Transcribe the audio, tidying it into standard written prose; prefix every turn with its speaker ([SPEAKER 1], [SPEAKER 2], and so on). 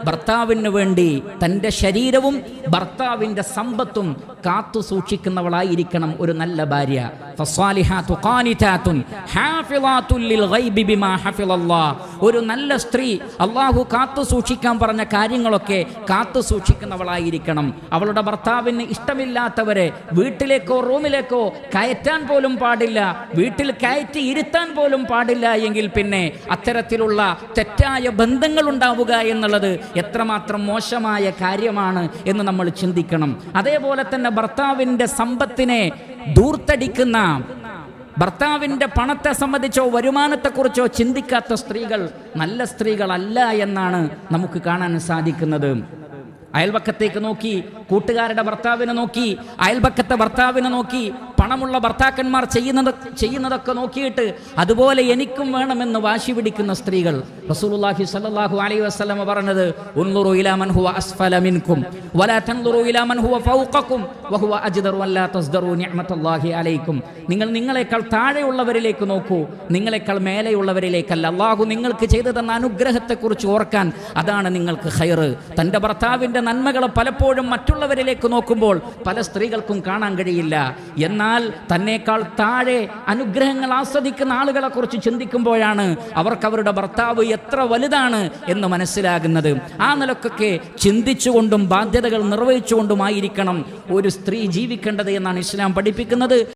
[SPEAKER 1] ഭർത്താവിന് വേണ്ടി തൻ്റെ ശരീരവും ഭർത്താവിൻ്റെ സമ്പത്തും കാത്തു സൂക്ഷിക്കുന്നവളായിരിക്കണം ഒരു നല്ല ഭാര്യ. ഫസ്സാലിഹാതു ഖാനിതാതുൻ ഹാഫിളാതുൽ ലിൽ ഗൈബി ബിമാ ഹഫിളല്ലാഹ്. ഒരു നല്ല സ്ത്രീ അല്ലാഹു കാത്തു സൂക്ഷിക്കാൻ പറഞ്ഞ കാര്യങ്ങളൊക്കെ കാത്തു സൂക്ഷിക്കുന്നവളായിരിക്കണം. അവളുടെ ഭർത്താവിന് ഇഷ്ടമില്ലാത്തവരെ വീട്ടിലേക്കോ റൂമിലേക്കോ കയറ്റാൻ പോലും പാടില്ല, വീട്ടിൽ കയറ്റി ഇരുത്താൻ പോലും പാടില്ല. എങ്കിൽ പിന്നെ അത്തരത്തിലുള്ള തെറ്റായ ബന്ധങ്ങൾ ഉണ്ടാവുക എന്നുള്ളത് എത്രമാത്രം മോശമായ കാര്യമാണ് എന്ന് നമ്മൾ ചിന്തിക്കണം. അതേപോലെ തന്നെ ഭർത്താവിൻ്റെ സമ്പത്തിനെ ധൂർത്തടിക്കുന്ന, ഭർത്താവിൻ്റെ പണത്തെ സംബന്ധിച്ചോ വരുമാനത്തെക്കുറിച്ചോ ചിന്തിക്കാത്ത സ്ത്രീകൾ നല്ല സ്ത്രീകളല്ല എന്നാണ് നമുക്ക് കാണാൻ സാധിക്കുന്നത്. അയൽപക്കത്തേക്ക് നോക്കി, കൂട്ടുകാരുടെ ഭർത്താവിനെ നോക്കി, അയൽപക്കത്തെ ഭർത്താവിനെ നോക്കി, പണമുള്ള ഭർത്താക്കന്മാർ ചെയ്യുന്നതൊക്കെ നോക്കിയിട്ട് അതുപോലെ എനിക്കും വേണമെന്ന് വാശി പിടിക്കുന്ന സ്ത്രീകൾ. റസൂലുള്ളാഹി സ്വല്ലല്ലാഹു അലൈഹി വസല്ലം പറഞ്ഞത്, ഉൻദുറു ഇലാ മൻ ഹുവ അസ്ഫല മിൻകും വലാ തൻദുറു ഇലാ മൻ ഹുവ ഫൗഖകും വഹുവ അജ്ദറു അല്ലാ തസ്ദറു നിഅമത്തുല്ലാഹി അലൈക്കും. നിങ്ങൾ നിങ്ങളെക്കാൾ താഴെയുള്ളവരിലേക്ക് നോക്കൂ, നിങ്ങളെക്കാൾ മേലെയുള്ളവരിലേക്കല്ല. അല്ലാഹു നിങ്ങൾക്ക് ചെയ്തു തന്ന അനുഗ്രഹത്തെക്കുറിച്ച് ഓർക്കാൻ, അതാണ് നിങ്ങൾക്ക് ഖൈറ്. തൻ്റെ ഭർത്താവിൻ്റെ നന്മകളെ പലപ്പോഴും മറ്റുള്ളവരിലേക്ക് നോക്കുമ്പോൾ പല സ്ത്രീകൾക്കും കാണാൻ കഴിയില്ല. എന്നാൽ തന്നേക്കാൾ താഴെ അനുഗ്രഹങ്ങൾ ആസ്വദിക്കുന്ന ആളുകളെ കുറിച്ച് ചിന്തിക്കുമ്പോഴാണ് അവർക്ക് അവരുടെ ഭർത്താവ് എത്ര വലുതാണ് എന്ന് മനസ്സിലാകുന്നത്. ആ നിലക്കൊക്കെ ചിന്തിച്ചുകൊണ്ടും ബാധ്യതകൾ നിർവഹിച്ചുകൊണ്ടുമായിരിക്കണം ഒരു സ്ത്രീ ജീവിക്കേണ്ടത് എന്നാണ് ഇസ്ലാം പഠിപ്പിക്കുന്നത്.